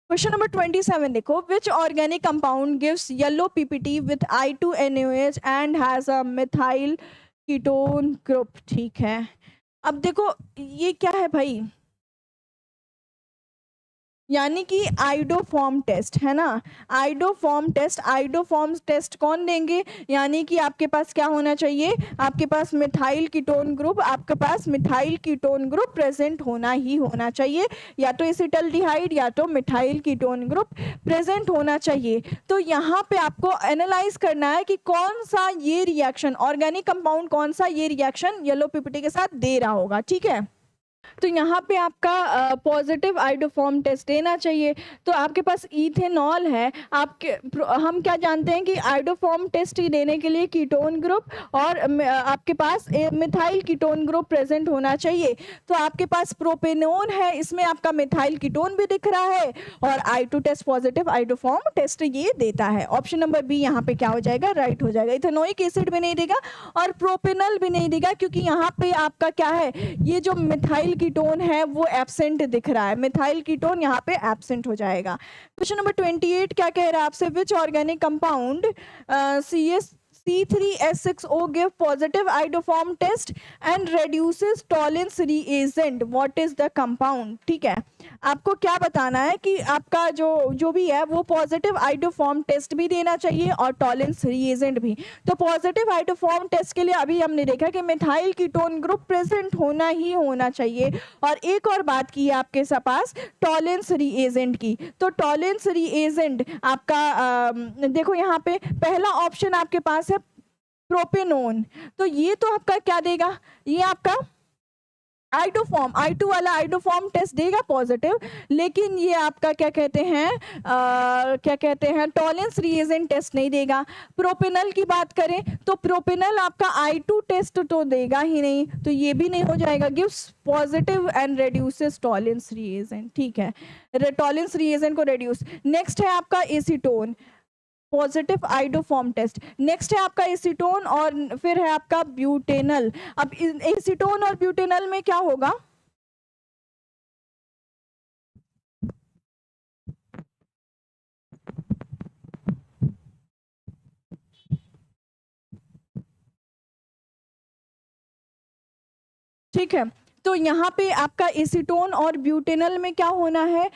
क्वेश्चन नंबर 27 देखो, which organic compound gives yellow PPT with I2NaOH and has a methyl ketone group. ठीक है, अब देखो ये क्या है भाई, यानी कि आइडोफॉर्म टेस्ट है ना, आइडोफॉर्म टेस्ट कौन देंगे, यानी कि आपके पास क्या होना चाहिए, आपके पास मिथाइल कीटोन ग्रुप, आपके पास मिथाइल कीटोन ग्रुप प्रेजेंट होना ही होना चाहिए, या तो एसिटल्डिहाइड या तो मिथाइल कीटोन ग्रुप प्रेजेंट होना चाहिए। तो यहाँ पे आपको एनालाइज करना है कि कौन सा ये रिएक्शन, ऑर्गेनिक कंपाउंड कौन सा ये रिएक्शन येलो पीपीटी के साथ दे रहा होगा। ठीक है, तो यहाँ पे आपका पॉजिटिव आइडोफॉर्म टेस्ट देना चाहिए। तो आपके पास इथेनॉल है, हम क्या जानते हैं कि आइडोफॉर्म टेस्ट देने के लिए कीटोन ग्रुप और आपके पास मिथाइल कीटोन ग्रुप प्रेजेंट होना चाहिए। तो आपके पास प्रोपेनोन है, इसमें आपका मिथाइल कीटोन भी दिख रहा है, और I2 test positive iodoform test ये देता है। ऑप्शन नंबर बी यहाँ पे क्या हो जाएगा, राइट हो जाएगा। इथेनोइक एसिड भी नहीं देगा और प्रोपेनल भी नहीं देगा, क्योंकि यहाँ पे आपका क्या है, ये जो मिथाइल कीटोन है वो एब्सेंट दिख रहा है, मिथाइल कीटोन यहाँ पे एब्सेंट हो जाएगा। क्वेश्चन नंबर 28 क्या कह रहा है आपसे, which organic compound C3H6O give positive iodoform test and reduces Tollens reagent. What is the compound? ठीक है, आपको क्या बताना है कि आपका जो भी है वो पॉजिटिव आइडोफॉर्म टेस्ट भी देना चाहिए और टॉलेंस रिएजेंट भी। तो पॉजिटिव आइडोफॉर्म टेस्ट के लिए अभी हमने देखा कि मिथाइल कीटोन ग्रुप प्रेजेंट होना ही होना चाहिए। और एक और बात की है आपके पास टॉलेंस रिएजेंट की। तो टॉलेंस रिएजेंट आपका देखो यहाँ पे पहला ऑप्शन आपके पास है प्रोपेनोन। तो ये तो आपका क्या देगा, ये आपका आइडोफॉर्म I2 वाला आइडोफॉर्म टेस्ट देगा पॉजिटिव, लेकिन ये आपका क्या कहते हैं टॉलेंस रिएजेंट टेस्ट नहीं देगा। प्रोपेनल की बात करें तो प्रोपेनल आपका I2 टेस्ट तो देगा ही नहीं, तो ये भी नहीं हो जाएगा। Gives positive and reduces Tollens reagent. ठीक है, टॉलेंस रिएजेंट को रेड्यूस। नेक्स्ट है आपका acetone, positive iodoform test. Next है आपका एसीटोन और फिर है आपका ब्यूटेनल। अब एसीटोन और ब्यूटेनल में क्या होगा, ठीक है। तो यहाँ पे आपका एसीटोन और ब्यूटेनल में क्या होना है,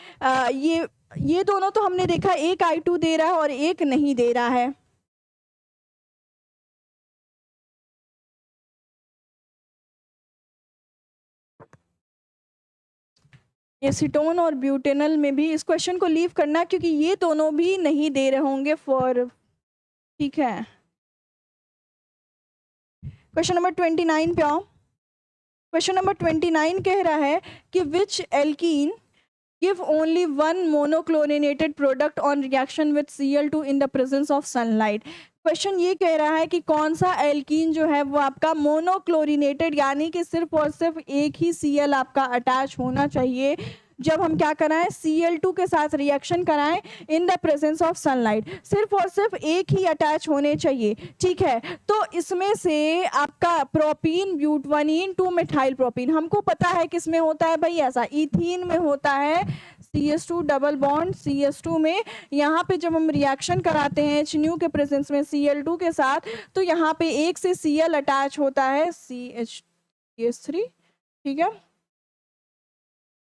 ये दोनों तो हमने देखा एक I2 दे रहा है और एक नहीं दे रहा है। एसीटोन और ब्यूटेनल में भी इस क्वेश्चन को लीव करना क्योंकि ये दोनों भी नहीं दे रहे होंगे फॉर। ठीक है, क्वेश्चन नंबर 29 पे आओ। क्वेश्चन नंबर 29 कह रहा है कि विच alkene give only one monochlorinated product on reaction with Cl2 in the presence of sunlight। Question ये कह रहा है कि कौन सा एल्कीन जो है वो आपका मोनोक्लोरिनेटेड यानी कि सिर्फ और सिर्फ एक ही Cl आपका अटैच होना चाहिए जब हम क्या कराएं Cl2 के साथ रिएक्शन कराएं in the presence of sunlight, सिर्फ और सिर्फ एक ही अटैच होने चाहिए। ठीक है, तो इसमें से आपका प्रोपीन ब्यूटवनीन 2 मिथाइल प्रोपीन हमको पता है किस में होता है भाई, ऐसा इथीन में होता है CH2 डबल बॉन्ड CH2 में। यहाँ पे जब हम रिएक्शन कराते हैं HNU के प्रेजेंस में Cl2 के साथ तो यहाँ पे एक से Cl अटैच होता है CH3, ठीक है,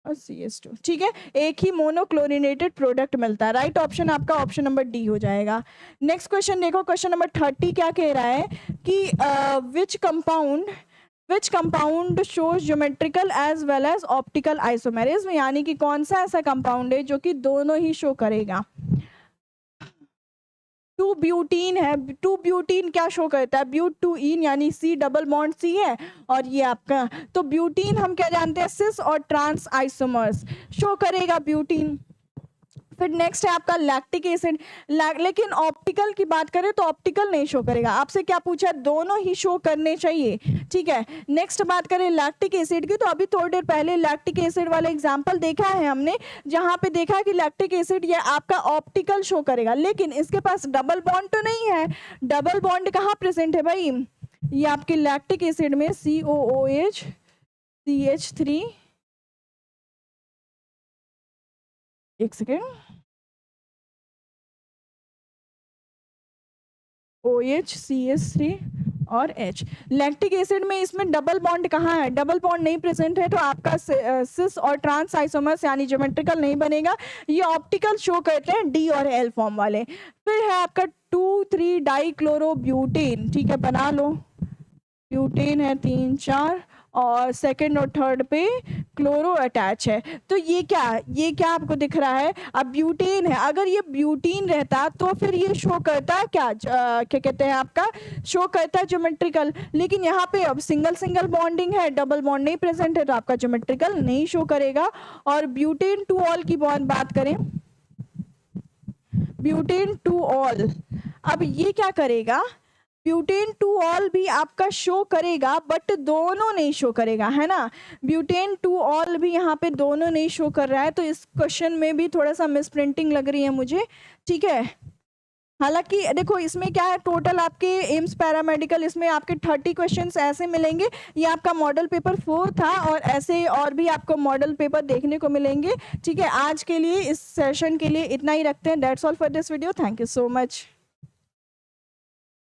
और CH2, ठीक है, एक ही मोनोक्लोरिनेटेड प्रोडक्ट मिलता है। राइट ऑप्शन आपका ऑप्शन नंबर डी हो जाएगा। नेक्स्ट क्वेश्चन देखो, क्वेश्चन नंबर 30 क्या कह रहा है कि which compound shows geometrical as well as optical isomerism, यानी कि कौन सा ऐसा कंपाउंड है जो कि दोनों ही शो करेगा। 2 ब्यूटीन है, 2 ब्यूटीन क्या शो करता है, ब्यूट2ईन यानी C डबल बॉन्ड C है और ये आपका, तो ब्यूटीन हम क्या जानते हैं सिस और ट्रांस आइसोमर्स शो करेगा ब्यूटीन। फिर नेक्स्ट है आपका लैक्टिक एसिड, लेकिन ऑप्टिकल की बात करें तो ऑप्टिकल नहीं शो करेगा। आपसे क्या पूछा, दोनों ही शो करने चाहिए। ठीक है, नेक्स्ट बात करें लैक्टिक एसिड की, तो अभी थोड़ी देर पहले लैक्टिक एसिड वाला एग्जांपल देखा है हमने, जहां पे देखा कि लैक्टिक एसिड ये आपका ऑप्टिकल शो करेगा, लेकिन इसके पास डबल बॉन्ड तो नहीं है। डबल बॉन्ड कहाँ प्रेजेंट है भाई, ये आपके लैक्टिक एसिड में COOH CH3, एक सेकेंड, OH CH3 और H। लैक्टिक एसिड में इसमें डबल बॉन्ड कहाँ है, डबल बॉन्ड नहीं प्रेजेंट है, तो आपका सिस और ट्रांस आइसोमर्स यानी ज्योमेट्रिकल नहीं बनेगा। ये ऑप्टिकल शो करते हैं D और L फॉर्म वाले। फिर है आपका 2,3 डाइक्लोरोब्यूटेन, ठीक है, बना लो, ब्यूटेन है 3 4 और सेकंड और थर्ड पे क्लोरो अटैच है। तो ये क्या आपको दिख रहा है, अब ब्यूटेन है। अगर ये ब्यूटीन रहता तो फिर ये शो करता है क्या कहते हैं आपका, शो करता है ज्योमेट्रिकल, लेकिन यहाँ पे अब सिंगल बॉन्डिंग है, डबल बॉन्ड नहीं प्रेजेंट है, तो आपका ज्योमेट्रिकल नहीं शो करेगा। और ब्यूटेन टू ऑल की बात करें, ब्यूटेन टू ऑल, अब ये क्या करेगा, ब्यूटेन टू ऑल भी आपका शो करेगा बट दोनों नहीं शो करेगा, है ना। ब्यूटेन टू ऑल भी यहाँ पे दोनों नहीं शो कर रहा है, तो इस क्वेश्चन में भी थोड़ा सा मिसप्रिंटिंग लग रही है मुझे। ठीक है, हालांकि देखो इसमें क्या है, टोटल आपके एम्स पैरामेडिकल इसमें आपके 30 क्वेश्चंस ऐसे मिलेंगे। ये आपका मॉडल पेपर 4 था और ऐसे और भी आपको मॉडल पेपर देखने को मिलेंगे। ठीक है, आज के लिए इस सेशन के लिए इतना ही रखते हैं। That's all for this video, thank you so much.